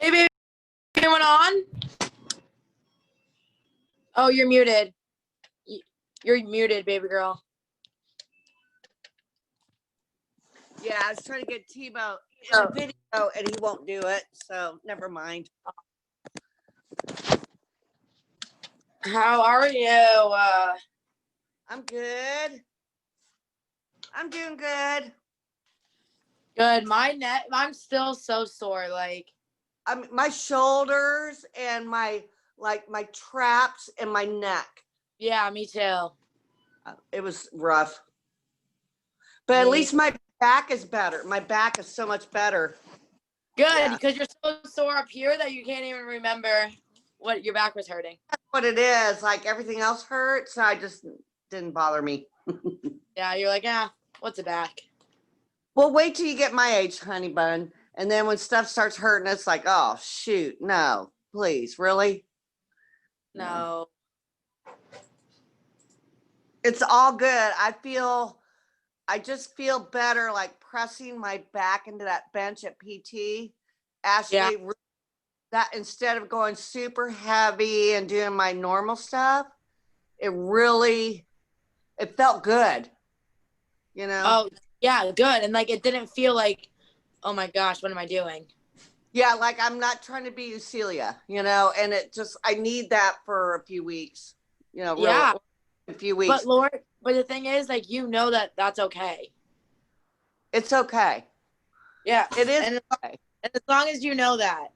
Hey, baby, anyone on? Oh, you're muted. You're muted, baby girl. Yeah, I was trying to get Tebow in a video and he won't do it, so never mind. How are you? I'm good. I'm doing good. Good. My neck, I'm still so sore. Like, My shoulders and my traps and my neck. yeah, me too. It was rough. But at least my back is better. My back is so much better. Good, because you're so sore up here that you can't even remember what your back was hurting. That's what it is. Like everything else hurts. I just didn't bother me. Yeah, you're like, what's a back? Well, wait till you get my age, honey bun. And then when stuff starts hurting, it's like, oh, shoot. No, please. Really? No. It's all good. I just feel better like pressing my back into that bench at PT. Ashley, that instead of going super heavy and doing my normal stuff, it felt good. You know? Oh, yeah, good. And like, it didn't feel like, oh my gosh, what am I doing? Yeah, like I'm not trying to be Eucelia, and I need that for a few weeks, Yeah. A few weeks. But Lord, the thing is, like, that's okay. It's okay. Yeah. It is okay. And as long as you know that.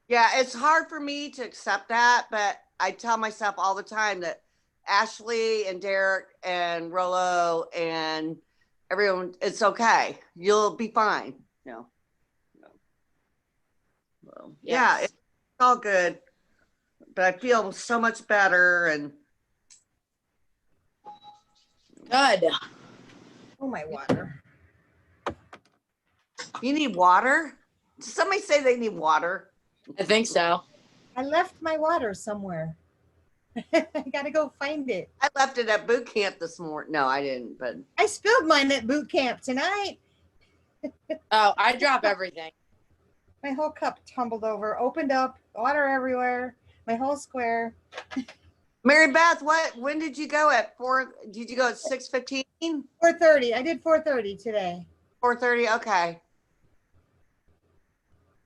Yeah, it's hard for me to accept that, but I tell myself all the time that Ashley and Derek and Rollo and everyone, it's okay. You'll be fine. Well, yeah, it's all good. But I feel so much better and good. Oh, my water. You need water? Did somebody say they need water? I think so. I left my water somewhere. I gotta go find it. I left it at boot camp this morning. No, I didn't, but I spilled mine at boot camp tonight. Oh, I drop everything. My whole cup tumbled over, opened up, water everywhere, my whole square. Mary Beth, when did you go at 4? Did you go at 6:15? 4:30. I did 4:30 today. 4:30, okay.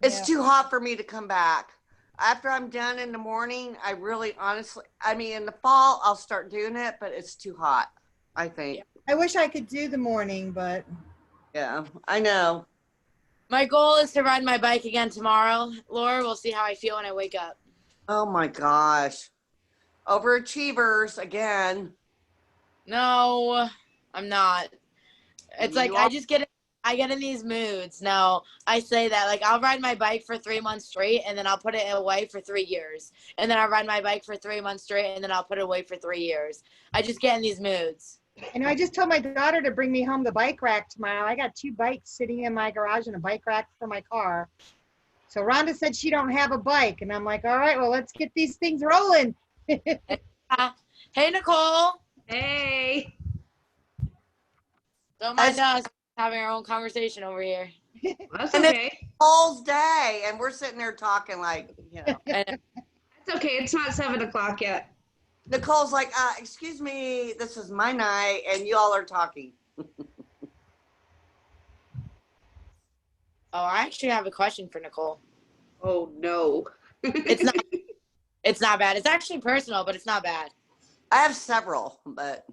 It's too hot for me to come back. After I'm done in the morning, I really honestly, in the fall, I'll start doing it, but it's too hot, I think. I wish I could do the morning, but. Yeah, I know. My goal is to ride my bike again tomorrow. Laura, we'll see how I feel when I wake up. Oh my gosh. Overachievers again. No, I'm not. It's like I get in these moods. No, I say that like I'll ride my bike for 3 months straight and then I'll put it away for 3 years. And then I'll ride my bike for 3 months straight and then I'll put it away for 3 years. I just get in these moods. And I just told my daughter to bring me home the bike rack tomorrow. I got 2 bikes sitting in my garage and a bike rack for my car. So Rhonda said she don't have a bike. And I'm like, all right, well, let's get these things rolling. Hey, Nicole. Hey. Don't mind us having our own conversation over here. That's okay. It's Nicole's day, and we're sitting there talking like, It's okay. It's not 7 o'clock yet. Nicole's like, excuse me, this is my night, and you all are talking. Oh, I actually have a question for Nicole. Oh, no. It's not bad. It's actually personal, but it's not bad. I have several, but.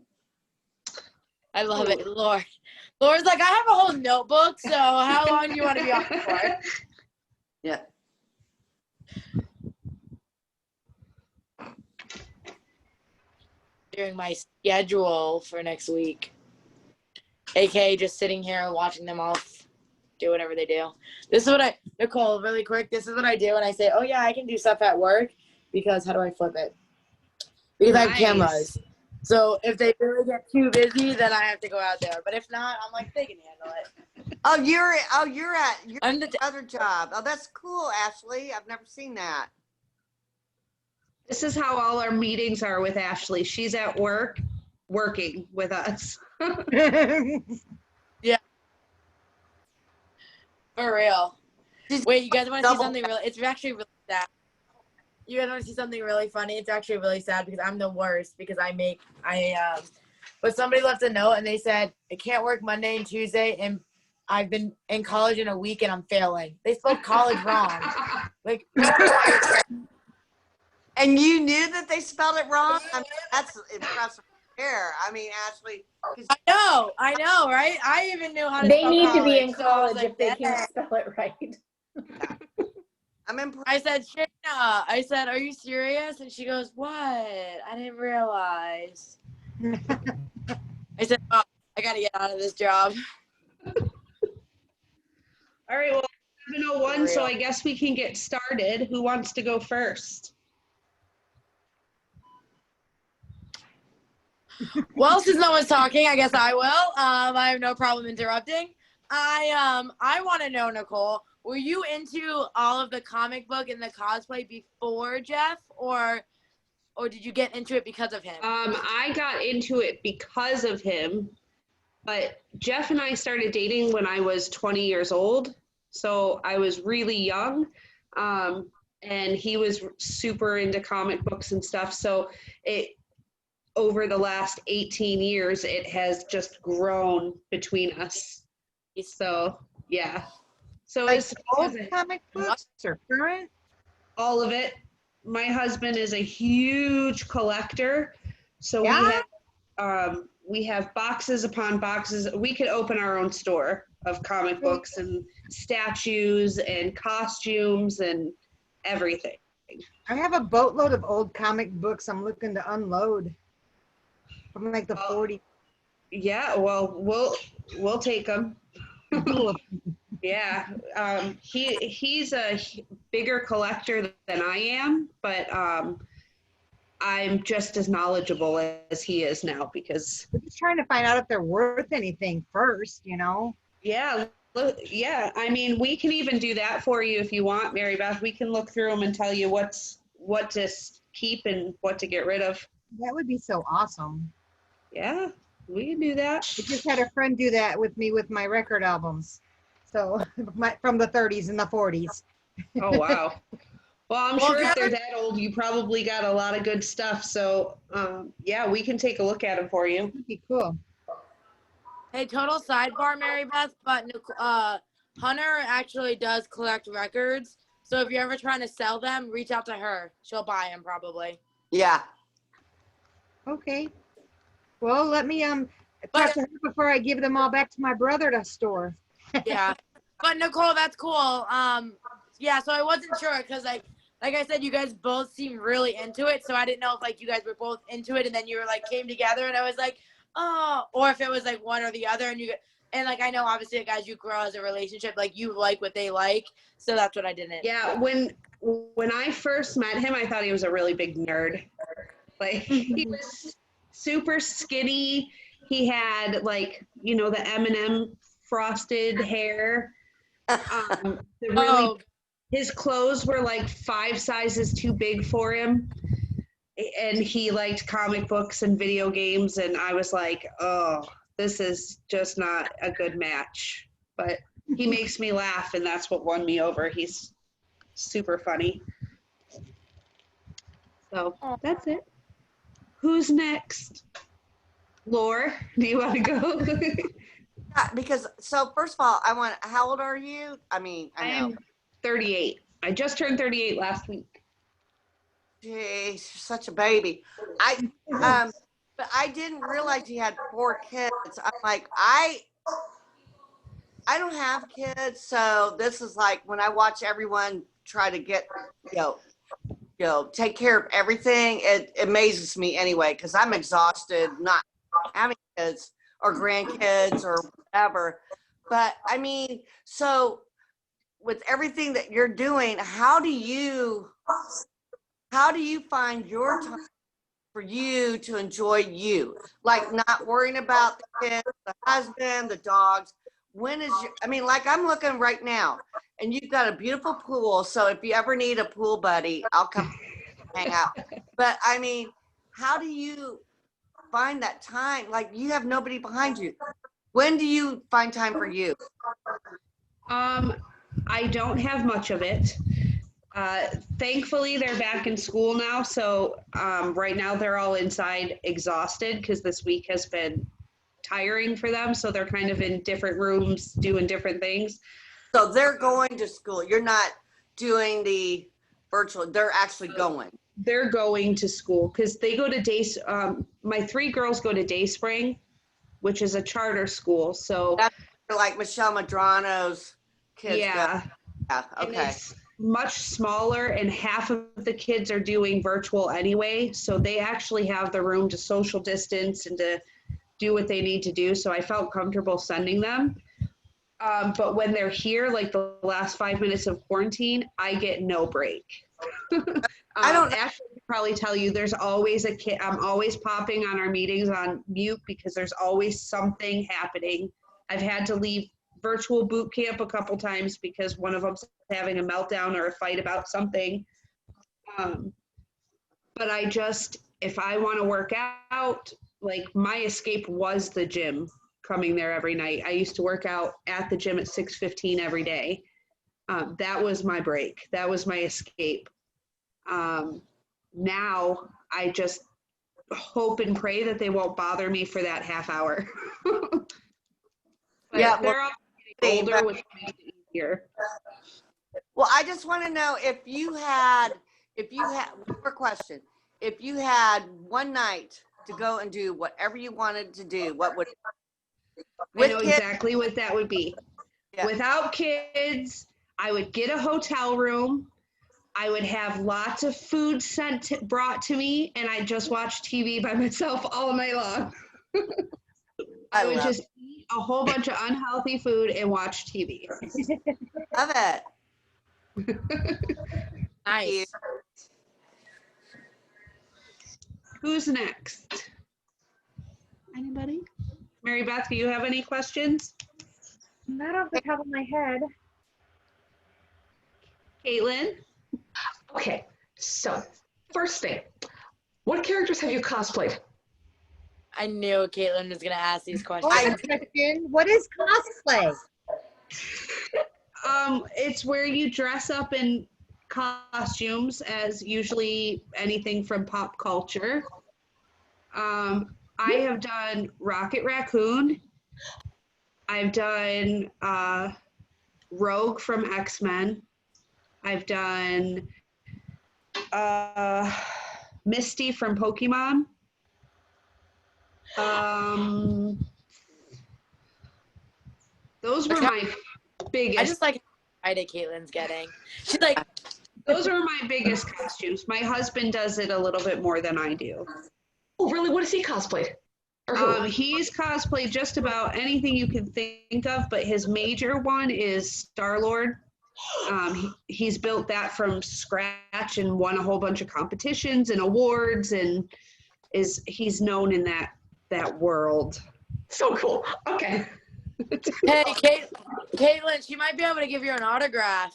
I love it. Laura's like, I have a whole notebook, so how long do you want to be on for? Yeah. Doing my schedule for next week. AKA just sitting here watching them all do whatever they do. This is what Nicole, really quick, this is what I do when I say, oh yeah, I can do stuff at work because how do I flip it? Because I have cameras. So if they really get too busy, then I have to go out there. But if not, I'm like, they can handle it. Oh, you're at your other job. Oh, that's cool, Ashley. I've never seen that. This is how all our meetings are with Ashley. She's at work, working with us. Yeah. For real. Wait, you guys want to see Double- something really? It's actually really sad. You guys want to see something really funny? It's actually really sad because I'm the worst because but somebody left a note and they said I can't work Monday and Tuesday and I've been in college in a week and I'm failing. They spelled college wrong. Like, And you knew that they spelled it wrong? I mean, that's impressive. There. I mean, Ashley. I know, right? I even knew how to They spell need to be college, in so I was college like, if they "Yeah." can't spell it right. I'm impressed. I said, Shayna, I said, are you serious? And she goes, what? I didn't realize. I said, oh, I got to get out of this job. All right, well, 7:01, so I guess we can get started. Who wants to go first? Well, since no one's talking, I guess I will. I have no problem interrupting. I want to know, Nicole, were you into all of the comic book and the cosplay before Jeff, or did you get into it because of him? I got into it because of him, but Jeff and I started dating when I was 20 years old, so I was really young, and he was super into comic books and stuff, so over the last 18 years, it has just grown between us. So, yeah. So Like as old comic books or current? all of it. My husband is a huge collector, so Yeah? we have boxes upon boxes. We could open our own store of comic books and statues and costumes and everything. I have a boatload of old comic books I'm looking to unload from like the 40s. Yeah, well, we'll take them. Yeah, he's a bigger collector than I am, but I'm just as knowledgeable as he is now because. We're just trying to find out if they're worth anything first, you know? Yeah, yeah. I mean, we can even do that for you if you want, Mary Beth. We can look through them and tell you what to keep and what to get rid of. That would be so awesome. Yeah, we can do that. I just had a friend do that with me with my record albums. So from the 30s and the 40s. Oh, wow. Well, I'm sure if they're that old, you probably got a lot of good stuff. So, yeah, we can take a look at them for you. That'd be cool. Hey, total sidebar, Mary Beth, but Hunter actually does collect records. So if you're ever trying to sell them, reach out to her. She'll buy them probably. Yeah. Okay. Well, let me talk to her before I give them all back to my brother to store. Yeah. But Nicole, that's cool. Yeah, so I wasn't sure because like I said, you guys both seem really into it. So I didn't know if like you guys were both into it and then you were like came together and I was like, oh, or if it was like one or the other and like I know obviously like, as you grow as a relationship, like you like what they like. So that's what I didn't. Yeah, when I first met him, I thought he was a really big nerd. Like he was super skinny. He had like, you know, the M&M frosted hair. His clothes were like 5 sizes too big for him. And he liked comic books and video games. And I was like, oh, this is just not a good match. But he makes me laugh, and that's what won me over. He's super funny. So that's it. Who's next? Laura, do you want to go? Yeah, because so first of all, how old are you? I mean, I know. am 38. I just turned 38 last week. Jeez, you're such a baby. But I didn't realize you had 4 kids. I'm like, I don't have kids, so this is like when I watch everyone try to get, take care of everything. It amazes me anyway, because I'm exhausted not having kids or grandkids or whatever. But I mean, so with everything that you're doing, how do you find your time for you to enjoy you? Like not worrying about the kids, the husband, the dogs. Like I'm looking right now and you've got a beautiful pool. So if you ever need a pool buddy, I'll come hang out. But I mean, how do you find that time? Like you have nobody behind you. When do you find time for you? I I don't have much of it. Thankfully, they're back in school now. So right now they're all inside exhausted because this week has been tiring for them. So they're kind of in different rooms doing different things. So they're going to school. You're not doing the virtual. They're actually going. They're going to school because they go to my 3 girls go to Day Spring, which is a charter school. So That's like Michelle Madrano's kids. yeah. Yeah. And Okay. it's much smaller, and half of the kids are doing virtual anyway. So they actually have the room to social distance and to do what they need to do. So I felt comfortable sending them. But when they're here, like the last 5 minutes of quarantine, I get no break. I don't Ashley can probably tell you there's always a kid. I'm always popping on our meetings on mute because there's always something happening. I've had to leave virtual boot camp a couple times because one of them's having a meltdown or a fight about something. But if I want to work out, like my escape was the gym, coming there every night. I used to work out at the gym at 6:15 every day. That was my break. That was my escape. Now I just hope and pray that they won't bother me for that half hour. Yeah, they're all getting older, which makes it easier. Well, I just want to know if you had one more question. If you had one night to go and do whatever you wanted to do, what would I know exactly what that would be. Yeah. Without kids, I would get a hotel room. I would have lots of food brought to me, and I'd just watch TV by myself all night long. I would just eat a whole bunch of unhealthy food and watch TV. Love it. Nice. Who's next? Anybody? Mary Beth, do you have any questions? Not off the top of my head. Caitlin? Okay, so first thing, what characters have you cosplayed? I knew Caitlin was gonna ask these questions. What is cosplay? It's where you dress up in costumes as usually anything from pop culture. I have done Rocket Raccoon. I've done Rogue from X-Men. I've done Misty from Pokemon. Those were my biggest. I just like how excited Caitlin's getting. She's like, those are my biggest costumes. My husband does it a little bit more than I do. Oh, really? What has he cosplayed? Or who? He's cosplayed just about anything you can think of, but his major one is Star-Lord. He's built that from scratch and won a whole bunch of competitions and awards, and he's known in that world. So cool. Okay. hey, Caitlin, she might be able to give you an autograph.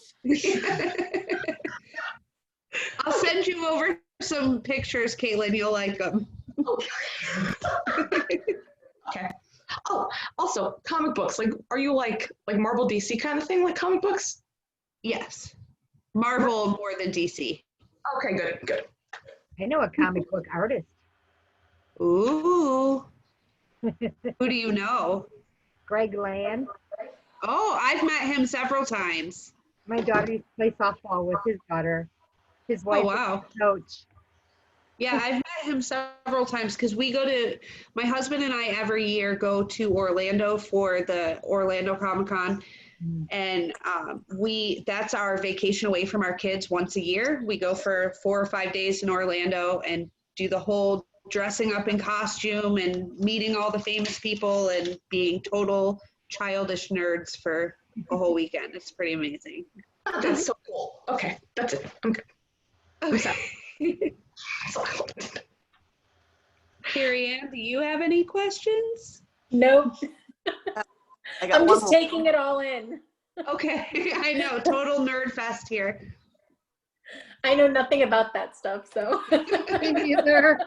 I'll send you over some pictures, Caitlin. You'll like them. Okay. Oh, also comic books. Like, are you like Marvel DC kind of thing, like comic books? Yes. Marvel more than DC. Okay, good. I know a comic book artist. Ooh. Who do you know? Greg Land. Oh, I've met him several times. My daughter used to play softball with his daughter. His wife Oh, wow. is a coach. Yeah, I've met him several times because my husband and I every year go to Orlando for the Orlando Comic-Con. And that's our vacation away from our kids once a year. We go for 4 or 5 days in Orlando and do the whole dressing up in costume and meeting all the famous people and being total childish nerds for a whole weekend. It's pretty amazing. Oh, that's so cool. Okay, that's it. I'm good. Okay. Carrie Ann, do you have any questions? Nope. I'm just more. taking it all in. Okay, I know, total nerd fest here. I know nothing about that stuff, so. Me neither.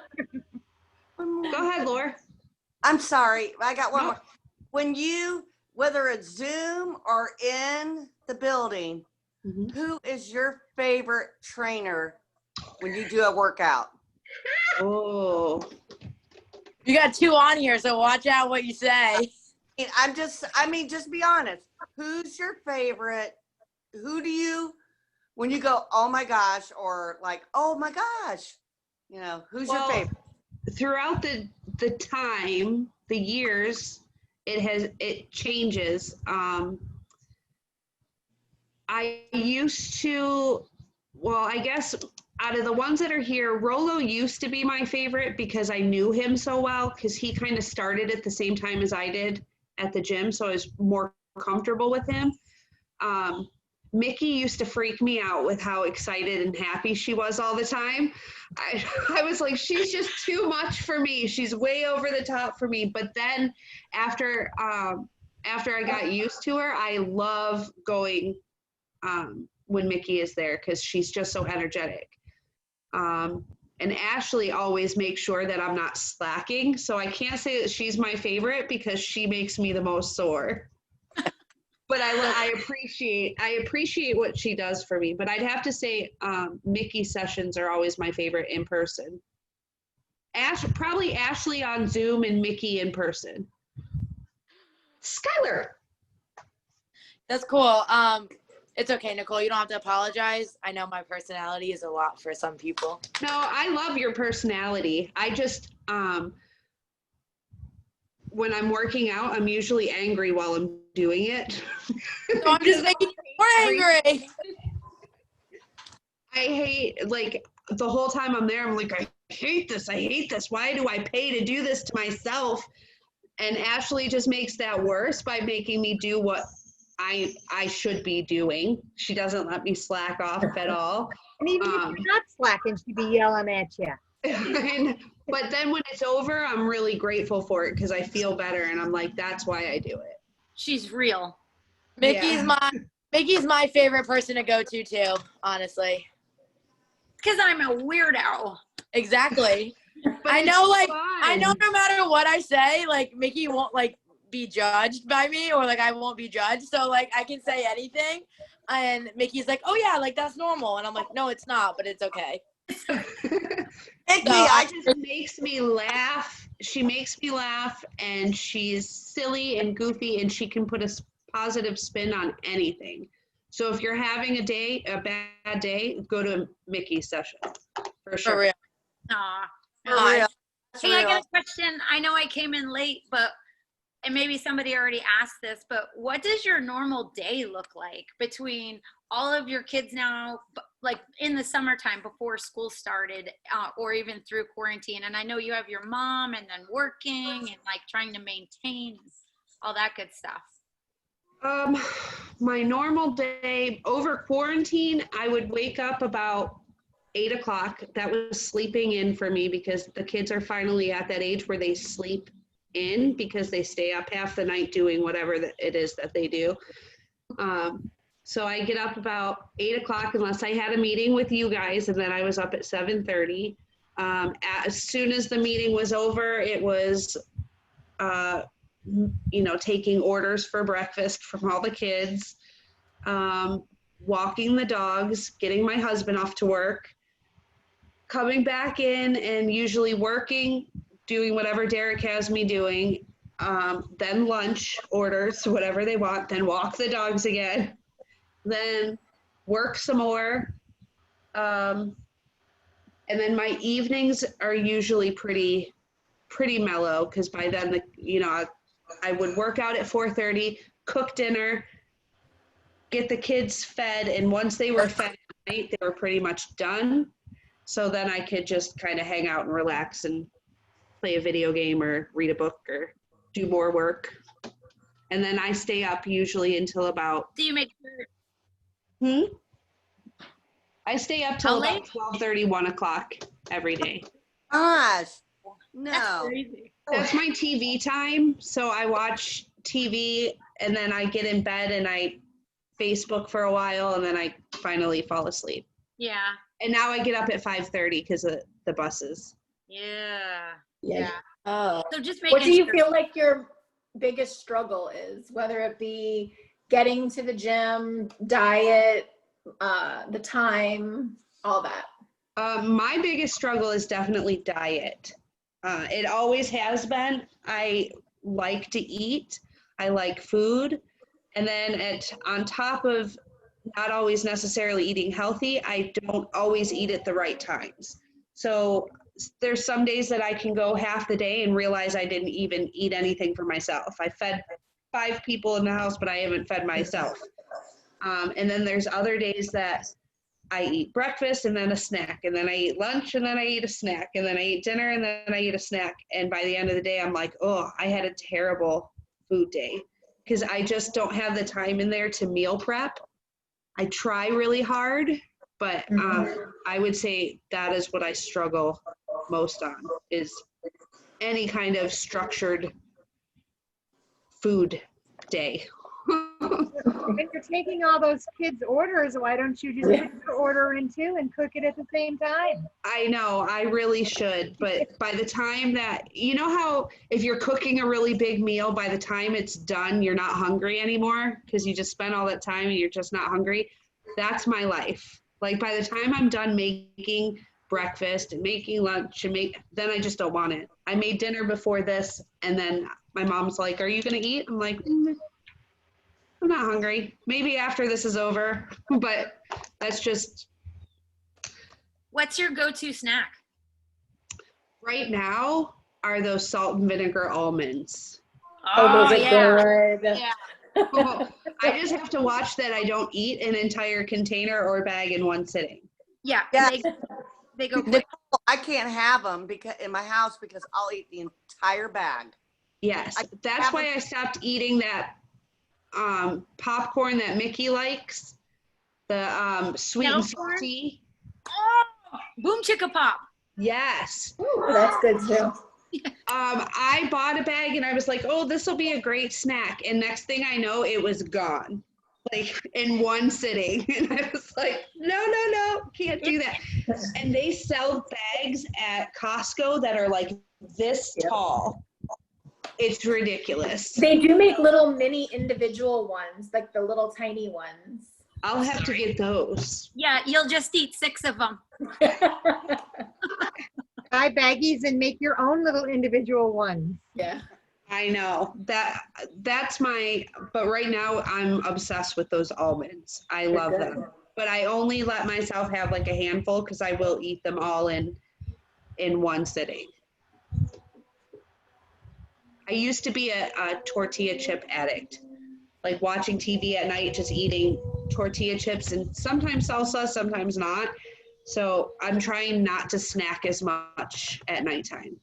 Go ahead, Laura. I'm sorry. I got one No. more. When you whether it's Zoom or in the building, who is your favorite trainer when you do a workout? Oh, You got 2 on here, so watch out what you say. Just be honest. Who's your favorite? Who do you, when you go, oh my gosh, or like, oh my gosh, who's your favorite? Throughout the time, the years, it changes. I used to, well, I guess out of the ones that are here, Rolo used to be my favorite because I knew him so well, because he kind of started at the same time as I did at the gym, so I was more comfortable with him. Mickey used to freak me out with how excited and happy she was all the time. I was like, she's just too much for me. She's way over the top for me. But then after I got used to her, I love going when Mickey is there because she's just so energetic. And Ashley always makes sure that I'm not slacking. So I can't say that she's my favorite because she makes me the most sore. But I appreciate what she does for me. But I'd have to say Mickey sessions are always my favorite in person. Probably Ashley on Zoom and Mickey in person. Skylar. That's cool. It's okay, Nicole. You don't have to apologize. I know my personality is a lot for some people. No, I love your personality. I just, when I'm working out, I'm usually angry while I'm doing it. So I'm just making you more angry. I hate, like, the whole time I'm there, I'm like, I hate this. Why do I pay to do this to myself? And Ashley just makes that worse by making me do what I should be doing. She doesn't let me slack off at all. And even if you're not slacking, she'd be yelling at you. But then when it's over, I'm really grateful for it because I feel better and I'm like, that's why I do it. She's real. Mickey's my favorite person to go to too, honestly. Because I'm a weirdo. Exactly. I know no matter what I say, like Mickey won't like be judged by me or like I won't be judged. So like I can say anything and Mickey's like, oh yeah, like that's normal. And I'm like, no, it's not, but it's okay. She makes me laugh. She makes me laugh and she's silly and goofy and she can put a positive spin on anything. So if you're having a bad day, go to a Mickey session for sure. For real. Aw. For real. Hey, I got a question. I know I came in late, and maybe somebody already asked this, but what does your normal day look like between all of your kids now, like in the summertime before school started, or even through quarantine? And I know you have your mom and then working and like trying to maintain all that good stuff. My normal day over quarantine, I would wake up about 8 o'clock. That was sleeping in for me because the kids are finally at that age where they sleep in because they stay up half the night doing whatever it is that they do. So I get up about 8 o'clock unless I had a meeting with you guys, and then I was up at 7:30. As soon as the meeting was over, it was, taking orders for breakfast from all the kids, walking the dogs, getting my husband off to work, coming back in and usually working, doing whatever Derek has me doing, then lunch orders, whatever they want, then walk the dogs again, then work some more. And then my evenings are usually pretty mellow because by then, I would work out at 4:30, cook dinner, get the kids fed, and once they were fed at night, they were pretty much done. So then I could just kind of hang out and relax and play a video game or read a book or do more work. And then I stay up usually until about... Do you make sure? I stay up till about 12:30, 1 o'clock every day. Gosh, That's no. crazy. That's my TV time. So I watch TV and then I get in bed and I Facebook for a while and then I finally fall asleep. Yeah. And now I get up at 5:30 because of the buses. Yeah. Yeah. Oh. So just making What do you sure. feel like your biggest struggle is, whether it be getting to the gym, diet, the time, all that. My biggest struggle is definitely diet. It always has been. I like to eat. I like food. And then on top of not always necessarily eating healthy, I don't always eat at the right times. So there's some days that I can go half the day and realize I didn't even eat anything for myself. I fed 5 people in the house, but I haven't fed myself. And then there's other days that I eat breakfast and then a snack, and then I eat lunch and then I eat a snack, and then I eat dinner and then I eat a snack. And by the end of the day, I'm like, oh, I had a terrible food day because I just don't have the time in there to meal prep. I try really hard, but I would say that is what I struggle most on, is any kind of structured food day. When you're taking all those kids' orders, why don't you just put your order in too and cook it at the same time? I know, I really should, but by the time that, you know how if you're cooking a really big meal, by the time it's done, you're not hungry anymore because you just spent all that time and you're just not hungry? That's my life. Like by the time I'm done making breakfast and making lunch and then I just don't want it. I made dinner before this and then my mom's like, are you gonna eat? I'm like, I'm not hungry. Maybe after this is over, but that's just. What's your go-to snack? Right now are those salt and vinegar almonds. Oh, those are yeah. good. Yeah. Oh, I just have to watch that I don't eat an entire container or bag in one sitting. Yeah. Yes. They go quick. Nicole, I can't have them because in my house because I'll eat the entire bag. Yes, that's why I stopped eating that popcorn that Mickey likes, the sweet and salty. Oh, boom chicka pop. Yes. Ooh, that's good too. I bought a bag and I was like, oh, this will be a great snack. And next thing I know, it was gone, like in one sitting. And I was like, no, can't do that. And they sell bags at Costco that are like this tall. It's ridiculous. They do make little mini individual ones, like the little tiny ones. I'll have to get those. Yeah, you'll just eat 6 of them. Buy baggies and make your own little individual ones. Yeah. I know that's but right now I'm obsessed with those almonds. I love them, but I only let myself have like a handful because I will eat them all in one sitting. I used to be a tortilla chip addict, like watching TV at night, just eating tortilla chips and sometimes salsa, sometimes not. So I'm trying not to snack as much at nighttime.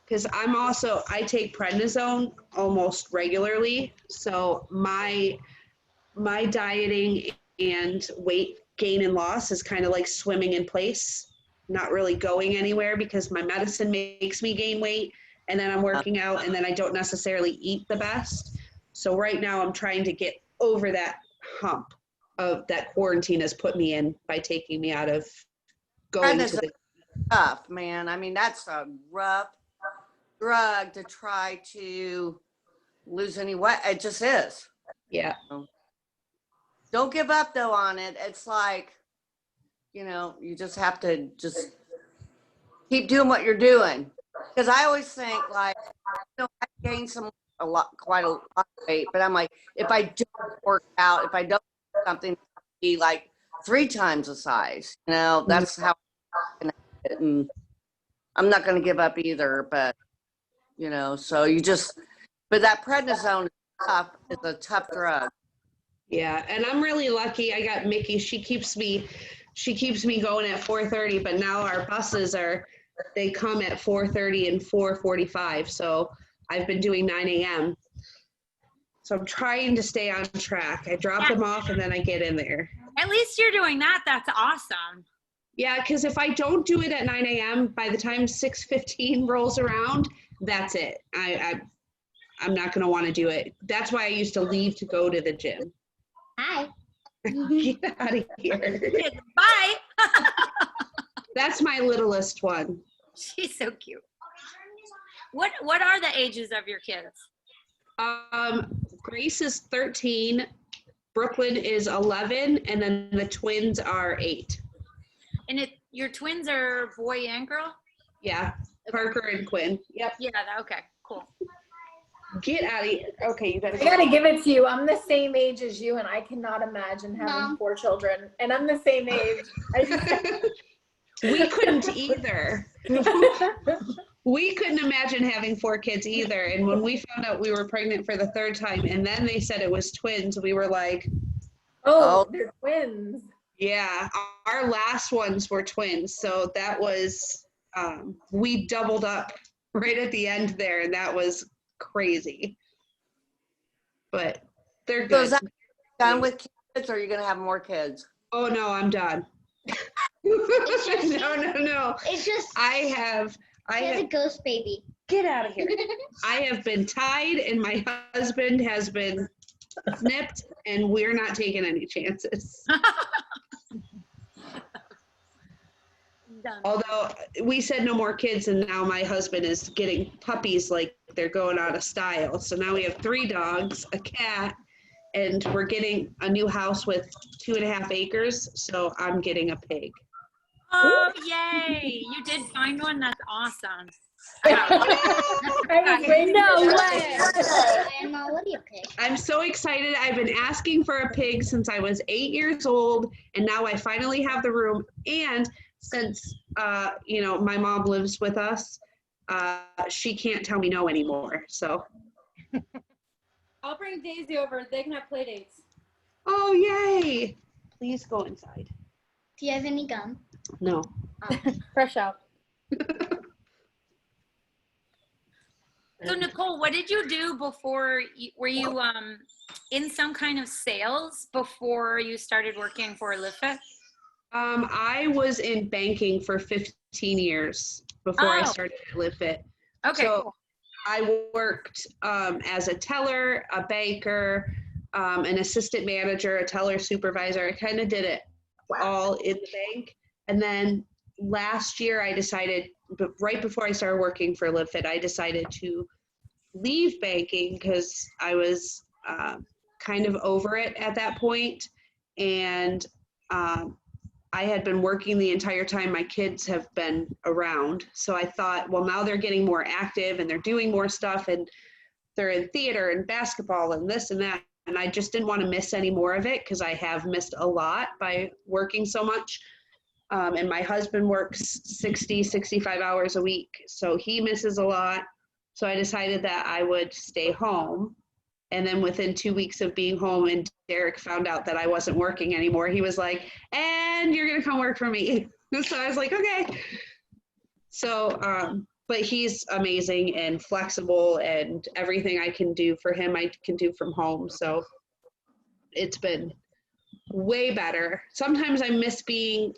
Because I take prednisone almost regularly. So my dieting and weight gain and loss is kind of like swimming in place, not really going anywhere because my medicine makes me gain weight and then I'm working out and then I don't necessarily eat the best. So right now I'm trying to get over that hump of that quarantine has put me in by taking me out of going to the tough, man. I mean, that's a rough drug to try to lose any weight. It just is. Yeah. Don't give up though on it. It's like, you just have to just keep doing what you're doing. Because I always think like, I gained quite a lot of weight, but I'm like, if I don't work out, if I don't do something, be like 3 times the size, that's how and I'm not going to give up either, but so but that prednisone is a tough drug. Yeah, and I'm really lucky. I got Mickey. She keeps me going at 4:30, but now our buses they come at 4:30 and 4:45. So I've been doing 9 a.m. So I'm trying to stay on track. I drop them off and then I get in there. At least you're doing that. That's awesome. Yeah, because if I don't do it at 9 a.m., by the time 6:15 rolls around, that's it. I'm not going to want to do it. That's why I used to leave to go to the gym. Hi. Get out of here. Bye. That's my littlest one. She's so cute. What are the ages of your kids? Grace is 13, Brooklyn is 11, and then the twins are 8. And your twins are boy and girl? Yeah, Parker and Quinn. Yep. Yeah, okay, cool. Get out of here. Okay, you gotta I gotta give it to you. I'm the same age as you, and I cannot imagine having 4 children. And I'm the same age. I just We couldn't either. We couldn't imagine having 4 kids either. And when we found out we were pregnant for the 3rd time, and then they said it was twins, we were like, oh, they're twins. yeah, our last ones were twins. So that was, we doubled up right at the end there, and that was crazy. But they're So good. is that done with kids, or are you gonna have more kids? Oh no, I'm done. just- No. It's just I have a ghost baby. get out of here. I have been tied, and my husband has been snipped, and we're not taking any chances. Done. Although we said no more kids, and now my husband is getting puppies like they're going out of style. So now we have 3 dogs, a cat, and we're getting a new house with 2.5 acres. So I'm getting a pig. Oh, yay. You did find one? That's awesome. I was waiting No for way. that. Grandma, what do you pick? I'm so excited. I've been asking for a pig since I was 8 years old, and now I finally have the room. And since, my mom lives with us, she can't tell me no anymore. So. I'll bring Daisy over. They can have play dates. Oh, yay. Please go inside. Do you have any gum? No. Fresh out. So Nicole, what did you do before? Were you in some kind of sales before you started working for LiveFit? I was in banking for 15 years before I started at LiveFit. Okay, So cool. I worked as a teller, a banker, an assistant manager, a teller supervisor. I kind of did it all in the bank. And then last year I decided, but right before I started working for LiveFit, I decided to leave banking because I was kind of over it at that point. And I had been working the entire time my kids have been around. So I thought, well, now they're getting more active and they're doing more stuff, and they're in theater and basketball and this and that. And I just didn't want to miss any more of it because I have missed a lot by working so much. And my husband works 60, 65 hours a week. So he misses a lot. So I decided that I would stay home. And then within 2 weeks of being home and Derek found out that I wasn't working anymore, he was like, and you're going to come work for me. So I was like, okay. So, but he's amazing and flexible, and everything I can do for him, I can do from home. So it's been way better. Sometimes I miss being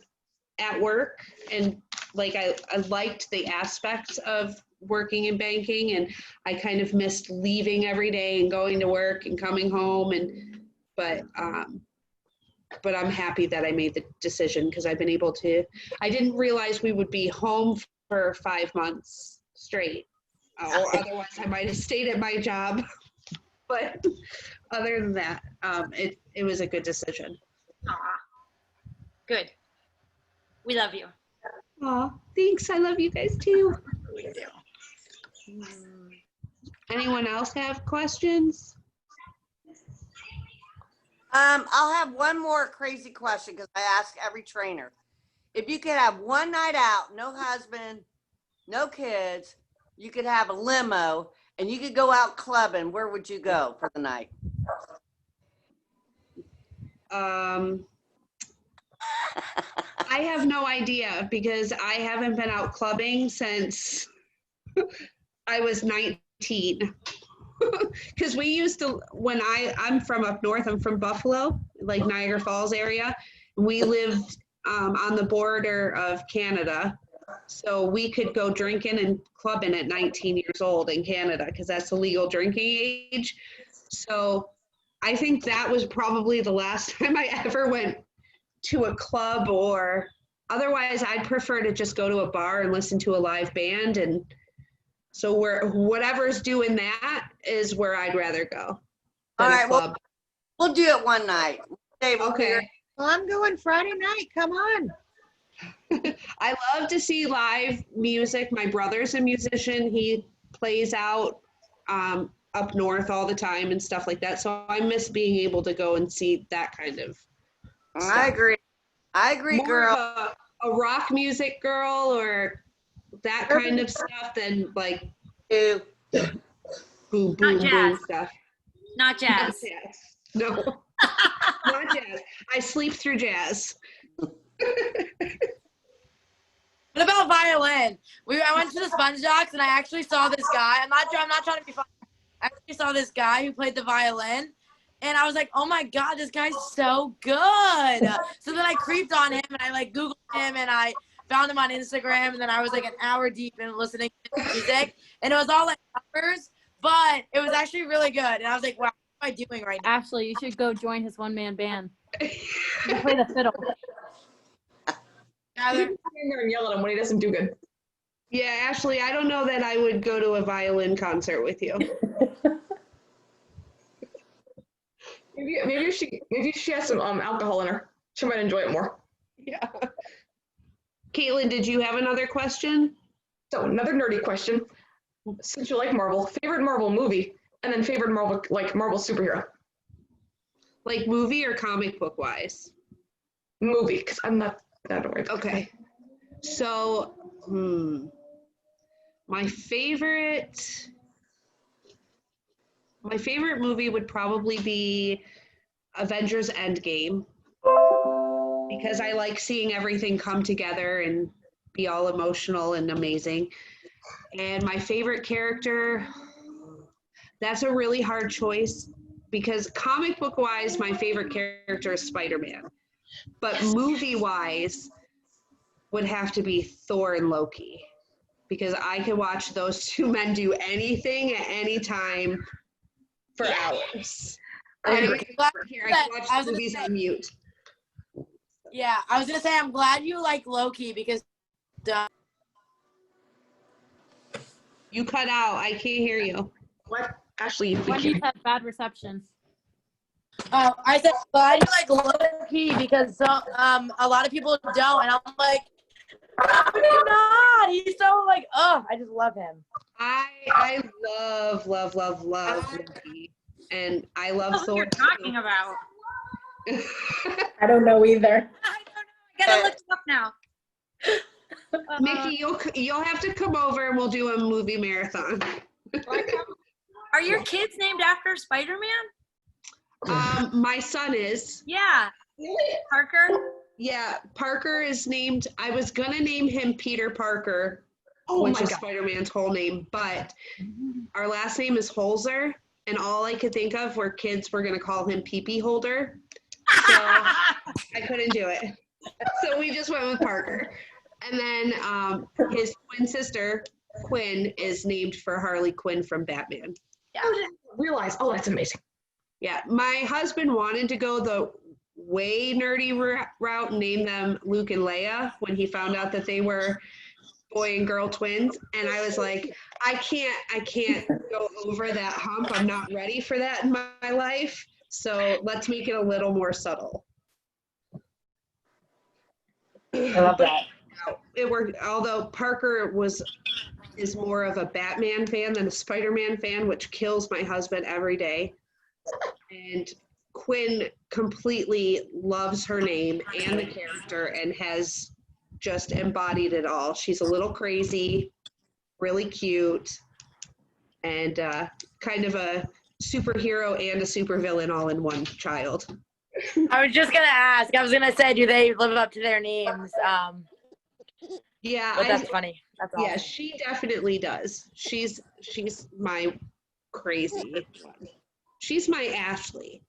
at work, and like I liked the aspects of working in banking, and I kind of missed leaving every day and going to work and coming home, but I'm happy that I made the decision because I've been able to. I didn't realize we would be home for 5 months straight, or otherwise I might have stayed at my job. But other than that, it was a good decision. Aw. Good. We love you. Aw, thanks. I love you guys too. We do. Anyone else have questions? I'll have one more crazy question because I ask every trainer. If you could have one night out, no husband, no kids, you could have a limo and you could go out clubbing, where would you go for the night? I have no idea because I haven't been out clubbing since I was 19. Because we used to, when I'm from up north, I'm from Buffalo, like Niagara Falls area. We lived on the border of Canada. So we could go drinking and clubbing at 19 years old in Canada because that's the legal drinking age. So I think that was probably the last time I ever went to a club, or otherwise I'd prefer to just go to a bar and listen to a live band and So whatever's doing that is where I'd rather go. All Than a right, well, club. we'll do it one night. Okay. Well, I'm going Friday night. Come on. I love to see live music. My brother's a musician. He plays out up north all the time and stuff like that. So I miss being able to go and see that kind of stuff. I agree, More girl. of a rock music girl or that kind of stuff than like Ew. boom, boom, boom jazz. stuff. Not jazz. Jazz. No, not jazz. I sleep through jazz. What about violin? I went to the Sponge Docks and I actually saw this guy. I'm not trying to be funny. I actually saw this guy who played the violin, and I was like, oh my god, this guy's so good. So then I creeped on him and I like Googled him and I found him on Instagram, and then I was like an hour deep in listening to his music, and it was all like covers, but it was actually really good. And I was like, wow, what am I doing right now? Ashley, you should go join his one-man band. You can play the fiddle. You can stand there and yell at him when he doesn't do good. Yeah, Ashley, I don't know that I would go to a violin concert with you. Maybe she has some alcohol in her. She might enjoy it more. Yeah. Caitlin, did you have another question? So another nerdy question. Since you like Marvel, favorite Marvel movie, and then favorite Marvel superhero. Like movie or comic book wise? Movie, because I'm not that aware. Okay. So, my favorite movie would probably be Avengers Endgame, because I like seeing everything come together and be all emotional and amazing. And my favorite character, that's a really hard choice, because comic book wise, my favorite character is Spider-Man. But movie wise would have to be Thor and Loki, because I could watch those two men do anything at any time for hours. I'm Right? glad Here, I that- can watch I was the gonna movies say- on mute. Yeah, I was gonna say I'm glad you like Loki because You cut out. I can't hear you. What? Ashley, we Wendy's can't. had bad reception. I said glad you like Loki because a lot of people don't, and I'm like, how do you not? He's so like, oh, I just love him. I love Loki, and I love What Thor. you're talking about? I don't know either. I don't know. I gotta look it up now. Mickey, you'll have to come over and we'll do a movie marathon. Are your kids named after Spider-Man? My son is. Yeah. Parker? Yeah, Parker is named. I was gonna name him Peter Parker, Oh which my is God. Spider-Man's whole name, but our last name is Holzer, and all I could think of were kids were gonna call him Pee-Pee Holder, so I couldn't do it. So we just went with Parker. And then his twin sister, Quinn, is named for Harley Quinn from Batman. Realize, oh, that's amazing. Yeah, my husband wanted to go the way nerdy route and name them Luke and Leia when he found out that they were boy and girl twins. And I was like, I can't go over that hump. I'm not ready for that in my life. So let's make it a little more subtle. I love that. It worked, although Parker is more of a Batman fan than a Spider-Man fan, which kills my husband every day. And Quinn completely loves her name and the character and has just embodied it all. She's a little crazy, really cute, and kind of a superhero and a supervillain all in one child. I was just gonna ask. I was gonna say, do they live up to their names? Yeah, But that's funny. That's awesome. yeah, she definitely does. She's my crazy one. She's my Ashley.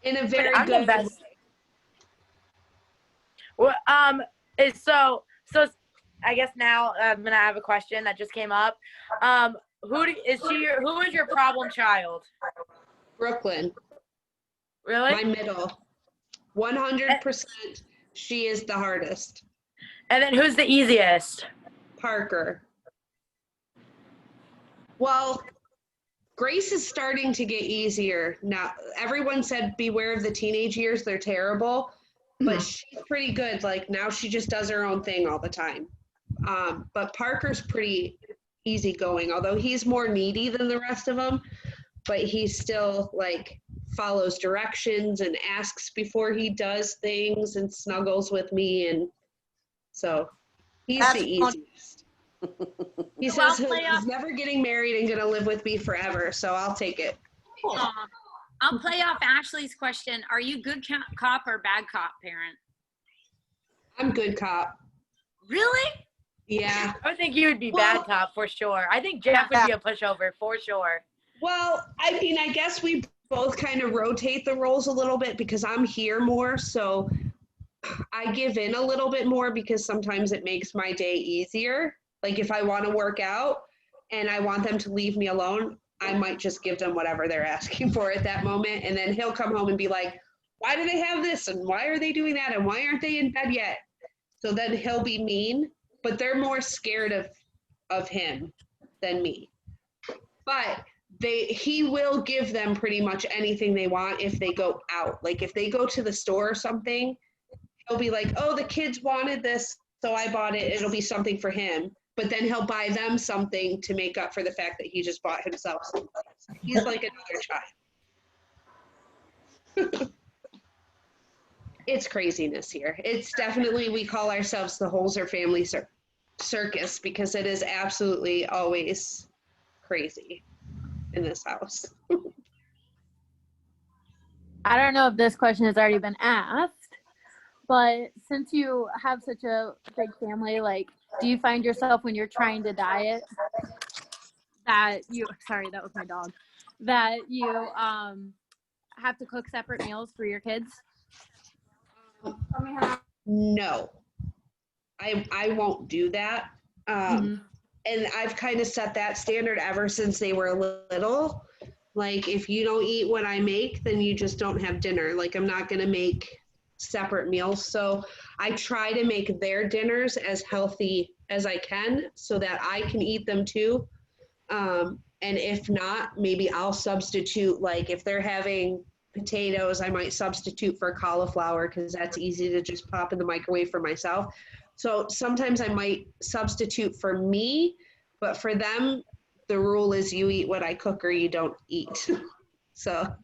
In a very I'm the good best. way. Well, so I guess now I'm gonna have a question that just came up. Who is your problem child? Brooklyn, Really? my middle. 100%. She is the hardest. And then who's the easiest? Parker. Well, Grace is starting to get easier now. Everyone said beware of the teenage years, they're terrible, but she's pretty good. Like now she just does her own thing all the time. But Parker's pretty easygoing, although he's more needy than the rest of them, but he still like follows directions and asks before he does things and snuggles with me, and so he's That's the fun. easiest. He Well, says he's never getting married and gonna live with me forever, so I'll take it. I'll play off Ashley's question. Are you good cop or bad cop parent? I'm good cop. Really? Yeah. I would think you would be bad cop for sure. I think Jeff would be a pushover for sure. Well, I mean, I guess we both kind of rotate the roles a little bit because I'm here more, so I give in a little bit more because sometimes it makes my day easier. Like if I want to work out and I want them to leave me alone, I might just give them whatever they're asking for at that moment. And then he'll come home and be like, why do they have this? And why are they doing that? And why aren't they in bed yet? So then he'll be mean, but they're more scared of him than me. But he will give them pretty much anything they want if they go out. Like if they go to the store or something, he'll be like, oh, the kids wanted this, so I bought it. It'll be something for him. But then he'll buy them something to make up for the fact that he just bought himself something. He's like another child. It's craziness here. It's definitely, we call ourselves the Holzer family circus because it is absolutely always crazy in this house. I don't know if this question has already been asked, but since you have such a big family, like, do you find yourself when you're trying to diet sorry, that was my dog, that you have to cook separate meals for your kids? No, I won't do that. And I've kind of set that standard ever since they were little. Like, if you don't eat what I make, then you just don't have dinner. Like, I'm not going to make separate meals. So I try to make their dinners as healthy as I can so that I can eat them too. And if not, maybe I'll substitute, like if they're having potatoes, I might substitute for cauliflower because that's easy to just pop in the microwave for myself. So sometimes I might substitute for me, but for them, the rule is you eat what I cook or you don't eat. So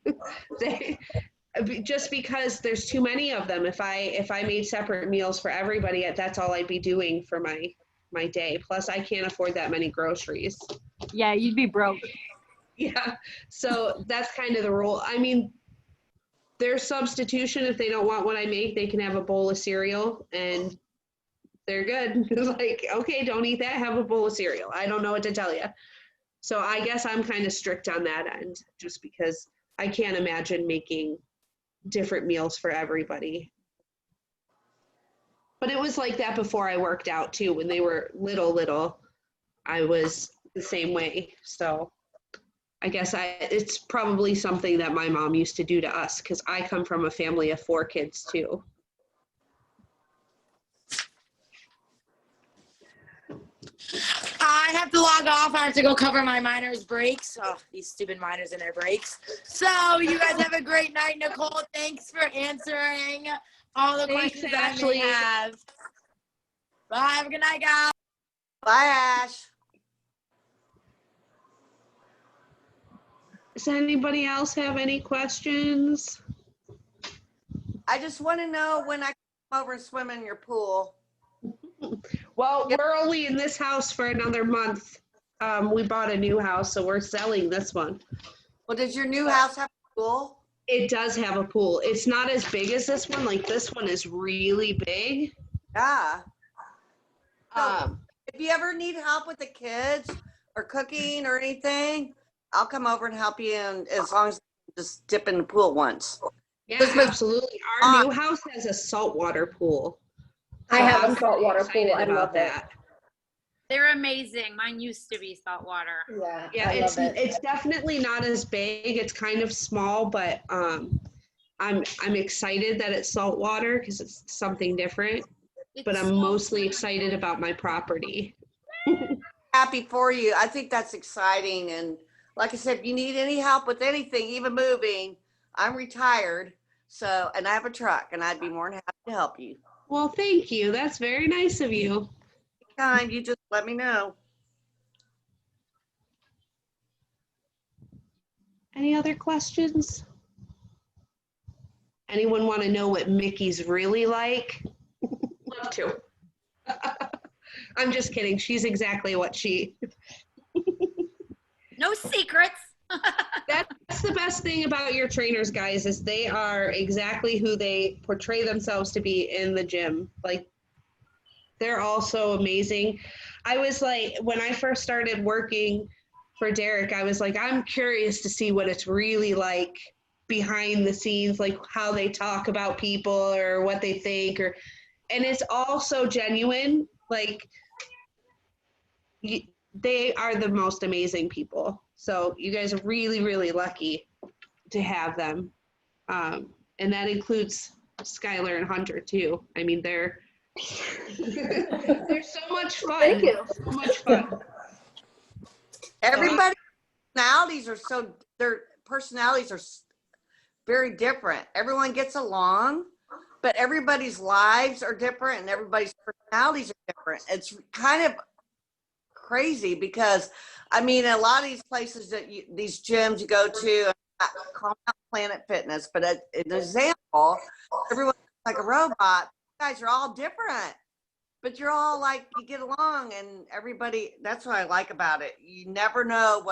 just because there's too many of them, if I made separate meals for everybody, that's all I'd be doing for my day. Plus I can't afford that many groceries. Yeah, you'd be broke. Yeah, so that's kind of the rule. I mean, there's substitution. If they don't want what I make, they can have a bowl of cereal and they're good. It's like, okay, don't eat that, have a bowl of cereal. I don't know what to tell you. So I guess I'm kind of strict on that end just because I can't imagine making different meals for everybody. But it was like that before I worked out too. When they were little, I was the same way. So I guess it's probably something that my mom used to do to us because I come from a family of 4 kids too. I have to log off. I have to go cover my miners' breaks. Oh, these stupid miners and their breaks. So you guys have a great night. Nicole, thanks for answering all the questions that I may have. Bye. Have a good night, guys. Bye, Ash. Does anybody else have any questions? I just want to know when I can come over and swim in your pool. Well, we're only in this house for another month. We bought a new house, so we're selling this one. Well, does your new house have a pool? It does have a pool. It's not as big as this one. Like, this one is really big. Yeah. So if you ever need help with the kids or cooking or anything, I'll come over and help you, and as long as you just dip in the pool once. Yeah, absolutely. Our new house has a saltwater pool. I have a saltwater pool. I love that. They're amazing. Mine used to be saltwater. Yeah, it's definitely not as big. It's kind of small, but I'm excited that it's saltwater because it's something different. but It's I'm so mostly fun. excited about my property. Happy for you. I think that's exciting. And like I said, if you need any help with anything, even moving, I'm retired. So, and I have a truck, and I'd be more than happy to help you. Well, thank you. That's very nice of you. Anytime, you just let me know. Any other questions? Anyone want to know what Mickey's really like? Love to. I'm just kidding. She's exactly what she. No secrets. That's the best thing about your trainers, guys, is they are exactly who they portray themselves to be in the gym. Like, they're all so amazing. I was like, when I first started working for Derek, I was like, I'm curious to see what it's really like behind the scenes, like how they talk about people or what they think, and it's all so genuine. Like, they are the most amazing people. So you guys are really, really lucky to have them. And that includes Skylar and Hunter too. I mean, they're so much fun. Thank you. So much fun. Everybody's their personalities are very different. Everyone gets along, but everybody's lives are different and everybody's personalities are different. It's kind of crazy because, I mean, a lot of these places these gyms you go to, I call out Planet Fitness, but an example, everyone's like a robot. You guys are all different, but you're all like, you get along, and everybody, that's what I like about it. You never know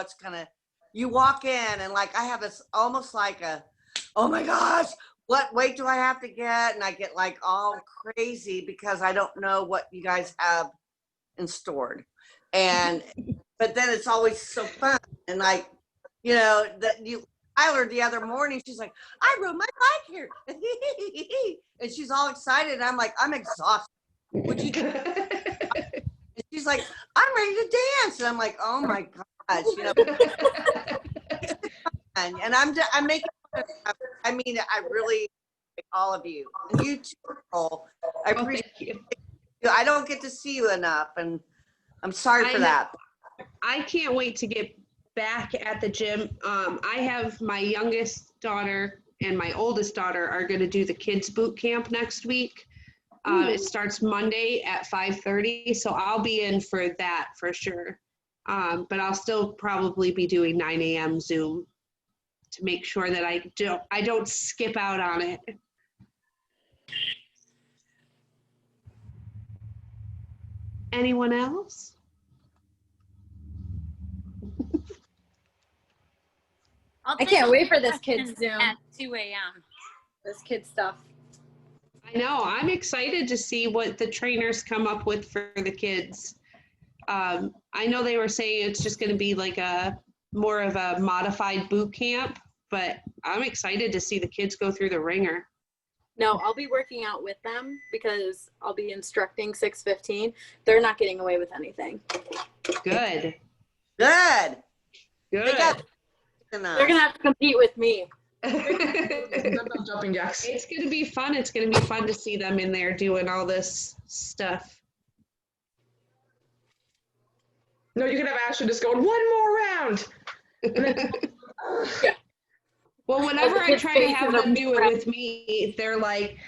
you walk in and like, I have this almost like oh my gosh, what weight do I have to get? And I get like all crazy because I don't know what you guys have in stored. But then it's always so fun. And like, Tyler the other morning, she's like, I rode my bike here. And she's all excited. And I'm like, I'm exhausted. Would you? And she's like, I'm ready to dance. And I'm like, oh my gosh, and I'm making, I mean, I really, all of you, and you too, Nicole. I appreciate you. I don't get to see you enough, and I'm sorry for that. I can't wait to get back at the gym. I have my youngest daughter and my oldest daughter are going to do the kids boot camp next week. It starts Monday at 5:30, so I'll be in for that for sure. But I'll still probably be doing 9 a.m. Zoom to make sure that I don't skip out on it. Anyone else? I'll I take can't all wait for the this kids questions Zoom. at 2 a.m. This kid stuff. I know. I'm excited to see what the trainers come up with for the kids. I know they were saying it's just going to be like more of a modified boot camp, but I'm excited to see the kids go through the ringer. No, I'll be working out with them because I'll be instructing 6:15. They're not getting away with anything. Good. Good. Good. They're going to have to compete with me. Jumping jacks. It's going to be fun. It's going to be fun to see them in there doing all this stuff. No, you can have Ashley just going, one more round. Yeah. Well, whenever I try to have them do it with me, they're like,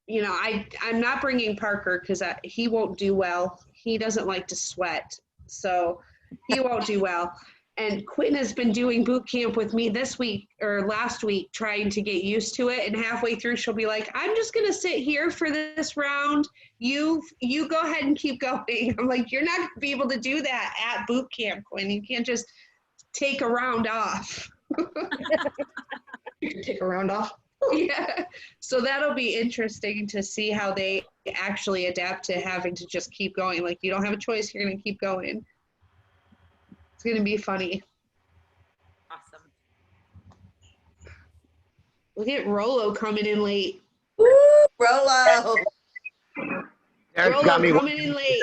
I'm not bringing Parker because he won't do well. He doesn't like to sweat, so he won't do well. And Quinn has been doing boot camp with me this week or last week, trying to get used to it. And halfway through, she'll be like, I'm just going to sit here for this round. You go ahead and keep going. I'm like, you're not going to be able to do that at boot camp, Quinn. You can't just take a round off. You can take a round off. Yeah. So that'll be interesting to see how they actually adapt to having to just keep going. Like, you don't have a choice. You're going to keep going. It's going to be funny. Awesome. Look at Rolo coming in late. Woo, Rolo. Eric's Rolo got me. coming in late.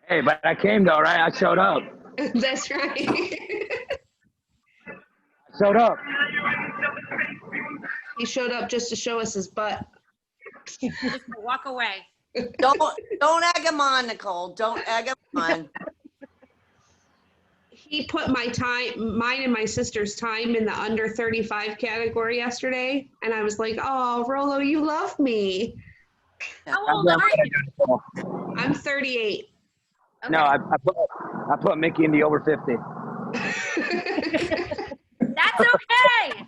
Hey, but I came though, right? I showed up. That's right. Showed up. He showed up just to show us his butt. Just walk away. Don't egg him on, Nicole. Don't egg him on. He put mine and my sister's time in the under 35 category yesterday. And I was like, oh, Rolo, you love me. How old are you? I'm 38. Okay. No, I put Mickey in the over 50. That's okay.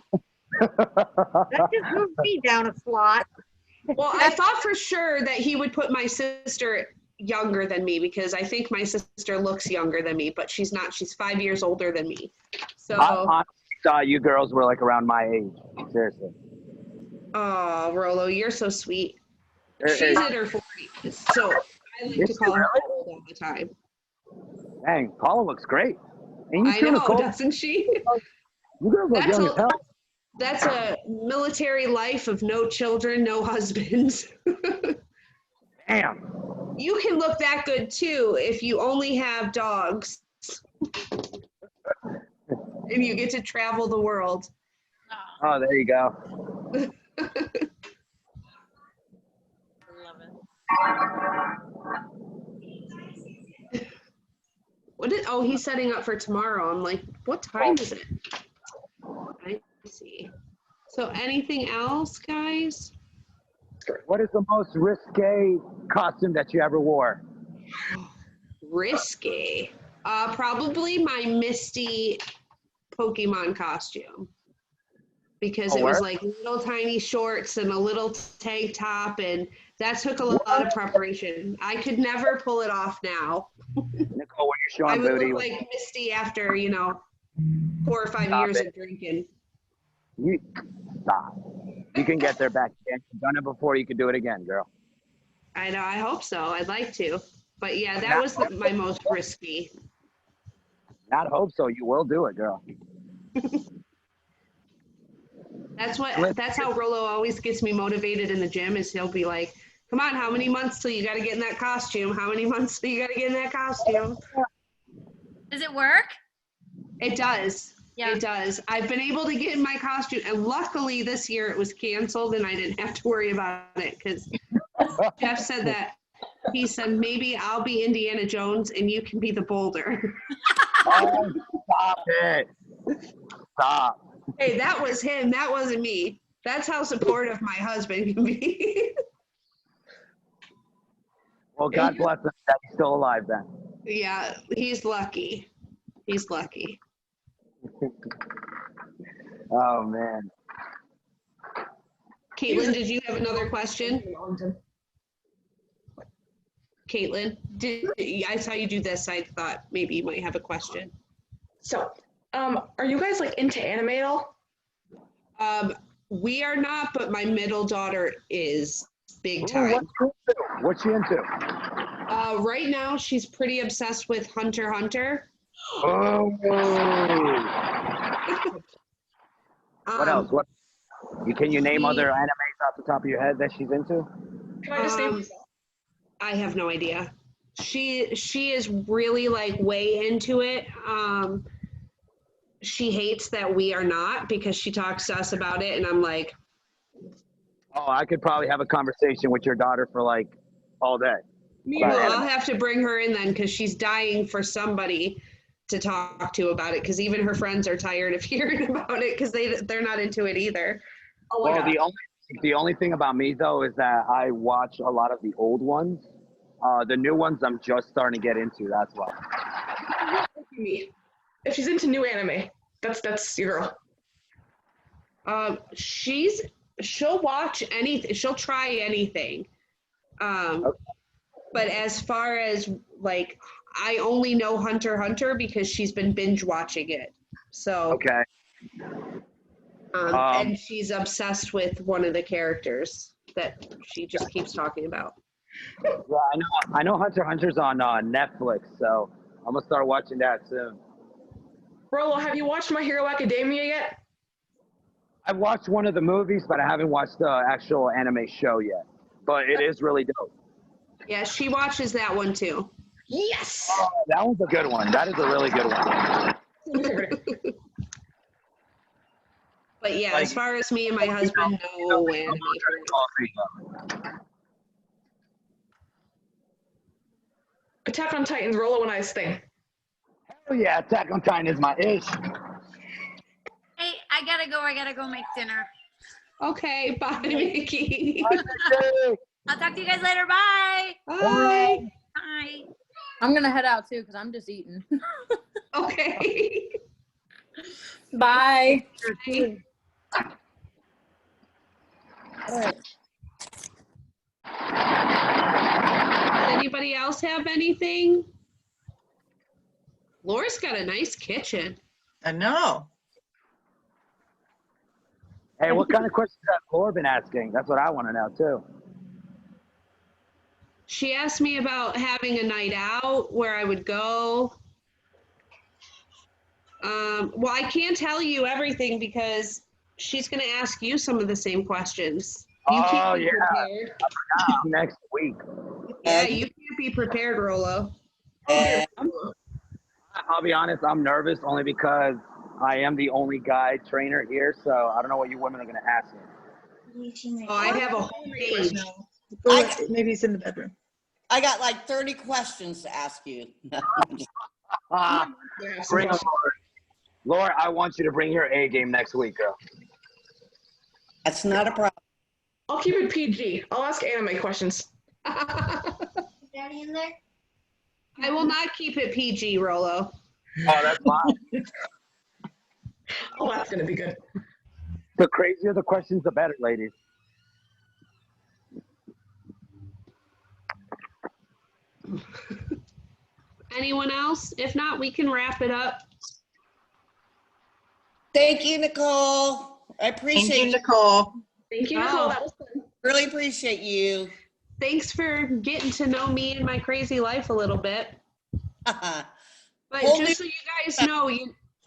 That just moved me down a slot. Well, I thought for sure that he would put my sister younger than me because I think my sister looks younger than me, but she's not. She's 5 years older than me. So I honestly thought you girls were like around my age. Seriously. oh, Rolo, you're so sweet. Hey, She's in her 40s, so I like to call her old all the time. Dang, Paula looks great. And you I too, know, Nicole. doesn't she? You girls look young as hell. That's a military life of no children, no husbands. Damn. You can look that good too if you only have dogs and you get to travel the world. Oh, there you go. Oh, he's setting up for tomorrow. I'm like, what time is it? I see. So anything else, guys? What is the most risque costume that you ever wore? Risky. Probably my Misty Pokemon costume. Because it was like little tiny shorts and a little tank top, and that took a lot of preparation. I could never pull it off now. Nicole, when you're I showing would booty. look like Misty after, 4 or 5 years of drinking. You stop. You can get there back again. You've done it before. You can do it again, girl. I know. I hope so. I'd like to. But yeah, that was my most risky. Not hope so. You will do it, girl. That's how Rolo always gets me motivated in the gym is he'll be like, come on, how many months till you got to get in that costume? How many months till you got to get in that costume? Does it work? It does. Yeah. It does. I've been able to get in my costume, and luckily this year it was canceled and I didn't have to worry about it because Jeff said that. He said, maybe I'll be Indiana Jones and you can be the boulder. Oh, stop it. Stop. Hey, that was him. That wasn't me. That's how supportive my husband can be. Well, God bless him that he's still alive then. Yeah, he's lucky. He's lucky. Oh, man. Caitlin, did you have another question? Caitlin, I saw you do this. I thought maybe you might have a question. So, are you guys like into anime at all? We are not, but my middle daughter is big time. What's she into? Right now, she's pretty obsessed with Hunter x Hunter. Oh. What else? What? Can you name other animes off the top of your head that she's into? Can I just name? I have no idea. She is really like way into it. She hates that we are not because she talks to us about it, and I'm like, oh, I could probably have a conversation with your daughter for like all day. Well, I'll have to bring her in then because she's dying for somebody to talk to about it because even her friends are tired of hearing about it because they're not into it either. Oh my God. The only thing about me though is that I watch a lot of the old ones. The new ones I'm just starting to get into. That's why. If she's into new anime, that's your girl. She'll watch anything. She'll try anything. Okay. But as far as like, I only know Hunter x Hunter because she's been binge watching it. So okay. And she's obsessed with one of the characters that she just keeps talking about. Yeah, I know Hunter x Hunter's on Netflix, so I'm gonna start watching that soon. Rolo, have you watched My Hero Academia yet? I've watched one of the movies, but I haven't watched the actual anime show yet. But it is really dope. Yeah, she watches that one too. Yes! Oh, that one's a good one. That is a really good one. But yeah, like, as far as me and my husband, no anime. Attack on Titan's Rolo and I's thing. Oh yeah, Attack on Titan is my ish. Hey, I gotta go. I gotta go make dinner. Okay, bye, Mickey. I'll talk to you guys later. Bye. Bye. Bye. I'm gonna head out too because I'm just eating. Okay. Bye. Bye. All right. Does anybody else have anything? Laura's got a nice kitchen. I know. Hey, what kind of questions has Laura been asking? That's what I want to know too. She asked me about having a night out, where I would go. Well, I can't tell you everything because she's going to ask you some of the same questions. You can't be prepared. Next week. Yeah, you can't be prepared, Rolo. I'll be honest, I'm nervous only because I am the only guy trainer here, so I don't know what you women are going to ask me. Oh, I have a whole page. Maybe he's in the bedroom. I got like 30 questions to ask you. Bring them, Laura, I want you to bring your A game next week, girl. That's not a problem. I'll keep it PG. I'll ask anime questions. Daddy in there? I will not keep it PG, Rolo. Oh, that's fine. Oh, that's going to be good. The crazier the questions, the better, ladies. Anyone else? If not, we can wrap it up. Thank you, Nicole. I appreciate Thank you, Nicole. Thank you, Nicole. That was fun. Really appreciate you. Thanks for getting to know me and my crazy life a little bit. But just so you guys know,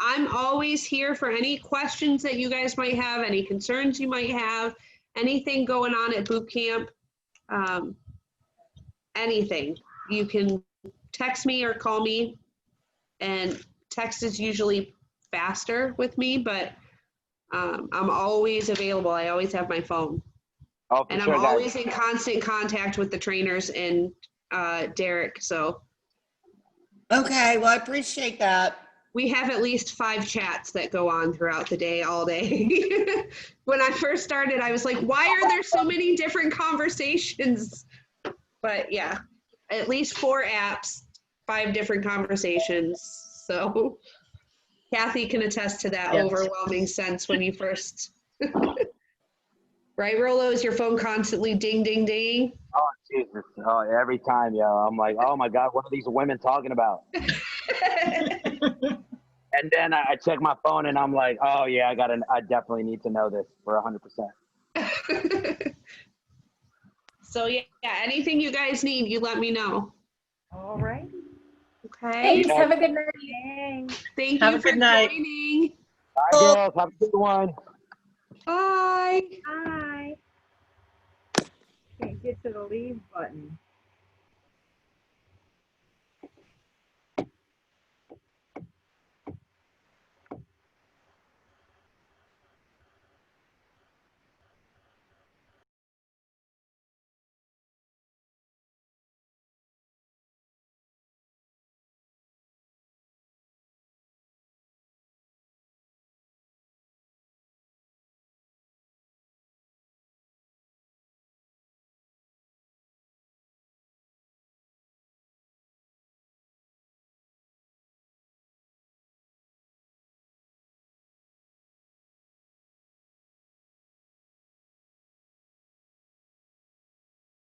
I'm always here for any questions that you guys might have, any concerns you might have, anything going on at boot camp, anything. You can text me or call me, and text is usually faster with me, but I'm always available. I always have my phone. Oh, and sure, I'm guys. always in constant contact with the trainers and Derek, so. Okay, well, I appreciate that. We have at least 5 chats that go on throughout the day, all day. When I first started, I was like, why are there so many different conversations? But yeah, at least 4 apps, 5 different conversations. So Kathy can attest to that overwhelming sense when you first, right, Rolo? Is your phone constantly ding, ding, ding? Oh, Jesus. Oh, every time, yo. I'm like, oh my God, what are these women talking about? And then I check my phone and I'm like, oh yeah, I definitely need to know this for 100%. So yeah, anything you guys need, you let me know. All right. Okay. Thanks. Have a good night. Thank Have you a for good night. joining. Bye, girls. Have a good one. Bye. Bye. Can't get to the leave button.